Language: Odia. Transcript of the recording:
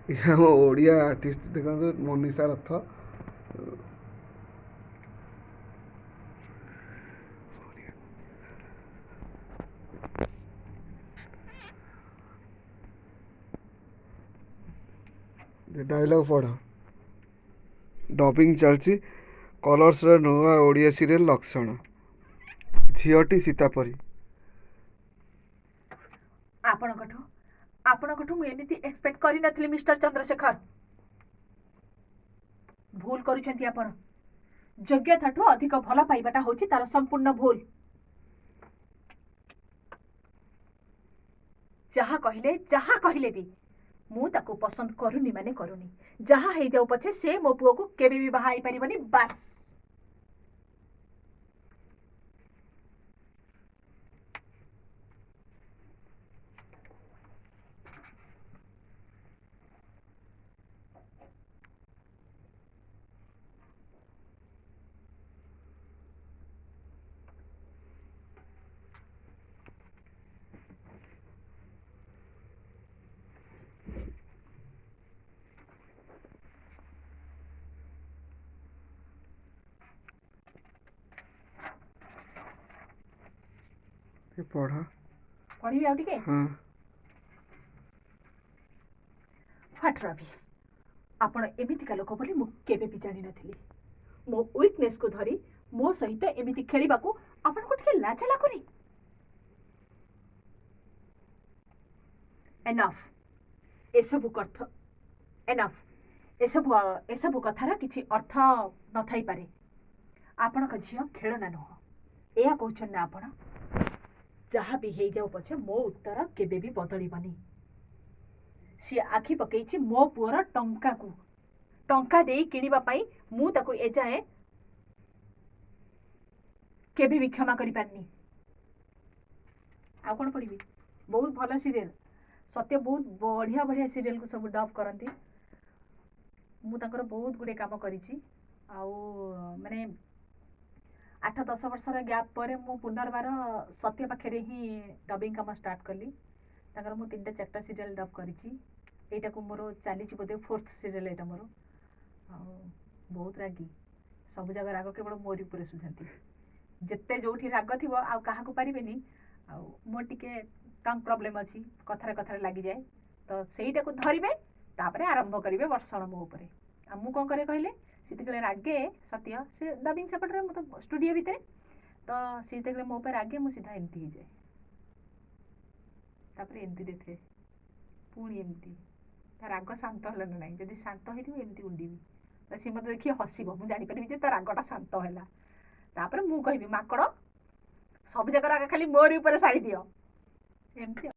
ଇଏ ଆମ ଓଡ଼ିଆ ଆର୍ଟିଷ୍ଟ ଦେଖନ୍ତୁ ମନୀଷା ରଥ। ଡାଇଲଗ ପଢ଼। ଡବିଂ ଚାଲିଛି କଲର୍ସର ନୂଆ ଓଡ଼ିଆ ସିରିଏଲ୍ ଲକ୍ଷଣ। ଝିଅଟି ସୀତାପରି। ଆପଣଙ୍କଠୁ ଆପଣଙ୍କଠୁ ମୁଁ ଏମିତି ଏକ୍ସପେକ୍ଟ କରିନଥିଲି ମିଷ୍ଟର ଚନ୍ଦ୍ରଶେଖର। ଭୁଲ କରୁଛନ୍ତି ଆପଣ। ଯୋଗ୍ୟତାଠୁ ଅଧିକ ଭଲ ପାଇବାଟା ହଉଛି ତାର ସମ୍ପୂର୍ଣ୍ଣ ଭୁଲ। ଯାହା କହିଲେ ବି ମୁଁ ତାକୁ ପସନ୍ଦ କରୁନି ମାନେ କରୁନି। ଯାହା ହେଇଯାଉ ପଛେ ସେ ମୋ ପୁଅକୁ କେବେ ବି ବାହା ହେଇପାରିବନି, ବାସ୍। ପଢ଼। ପଢିବି ଆଉ ଟିକେ। ହଁ। What rubbish. ଆପଣ ଏମିତିକା ଲୋକ ବୋଲି ମୁଁ କେବେ ବି ଜାଣିନଥିଲି। ମୋ ୱିକନେସକୁ ଧରି ମୋ ସହିତ ଏମିତି ଖେଳିବାକୁ ଆପଣଙ୍କୁ ଟିକେ ଲାଜ ଲାଗୁନି? ଏନଫ୍। ଏନଫ୍। ଏସବୁ କଥାର କିଛି ଅର୍ଥ ନଥାଇପାରେ। ଆପଣଙ୍କ ଝିଅ ଖେଳନା ନୁହଁ, ଏଇଆ କହୁଛନ୍ତି ନା ଆପଣ? ଯାହା ବି ହେଇଯାଉ ପଛେ ମୋ ଉତ୍ତର କେବେ ବି ବଦଳିବନି। ସିଏ ଆଖି ପକେଇଛି ମୋ ପୁଅର ଟଙ୍କାକୁ। ଟଙ୍କା ଦେଇ କିଣିବା ପାଇଁ ମୁଁ ତାକୁ ଏଯାଏଁ କେବେ ବି କ୍ଷମା କରିପାରିନି। ଆଉ କ'ଣ ପଢ଼ିବି? ବହୁତ ଭଲ ସିରିଏଲ୍। ସତ୍ୟ ବହୁତ ବଢ଼ିଆ ବଢ଼ିଆ ସିରିଏଲ୍କୁ ସବୁ ଡବ୍ କରନ୍ତି। ମୁଁ ତାଙ୍କର ବହୁତ ଗୁଡ଼ିଏ କାମ କରିଛି। ଆଉ ମାନେ 8-10 ବର୍ଷର ଗ୍ୟାପ୍ ପରେ ମୁଁ ପୁନର୍ବାର ସତ୍ୟ ପାଖରେ ହିଁ ଡବିଂ କାମ ଷ୍ଟାର୍ଟ କଲି। ତାଙ୍କର ମୁଁ 3-4ଟା ସିରିଏଲ୍ ଡବ୍ କରିଛି। ଏଇଟାକୁ ମୋର ଚାଲିଛି ବୋଧେ 4th ସିରିଏଲ୍ ଏଇଟା ମୋର। ଆଉ ବହୁତ ରାଗି। ସବୁ ଜାଗା ରାଗ କେବଳ ମୋରି ଉପରେ ସୁଝାନ୍ତି। ଯେତେ ଯୋଉଠି ରାଗ ଥିବ ଆଉ କାହାକୁ ପାରିବେନି। ଆଉ ମୋର ଟିକେ ଟଙ୍ଗ ପ୍ରୋବ୍ଲେମ୍ ଅଛି, କଥାରେ କଥାରେ ଲାଗିଯାଏ। ତ ସେଇଟାକୁ ଧରିବେ, ତାପରେ ଆରମ୍ଭ କରିବେ ବର୍ଷଣ ମୋ ଉପରେ। ଆଉ ମୁଁ କ'ଣ କରେ କହିଲେ, ସେତେବେଳେ ରାଗେ ସତ୍ୟ, ସେ ଡବିଂ ସେପଟରେ, ମୁଁ ତ ଷ୍ଟୁଡ଼ିଓ ଭିତରେ, ତ ସେତେବେଳେ ମୋ ଉପରେ ରାଗେ, ମୁଁ ସିଧା ଏମିତି ହେଇଯାଏ। ତାପରେ ଏମିତି ଦେଖେ, ପୁଣି ଏମିତି। ତା ରାଗ ଶାନ୍ତ ହେଲା ନା ନାହିଁ? ଯଦି ଶାନ୍ତ ହେଇଥିବ ଏମିତି ଉଣ୍ଡିବି। ତ ସିଏ ମୋତେ ଦେଖି ହସିବ, ମୁଁ ଜାଣିପାରିବି ଯେ ତା ରାଗଟା ଶାନ୍ତ ହେଲା। ତାପରେ ମୁଁ କହିବି, ମାଙ୍କଡ଼, ସବୁ ଯାକ ରାଗ ଖାଲି ମୋରି ଉପରେ ସାରି ଦିଅ। ଏମିତି।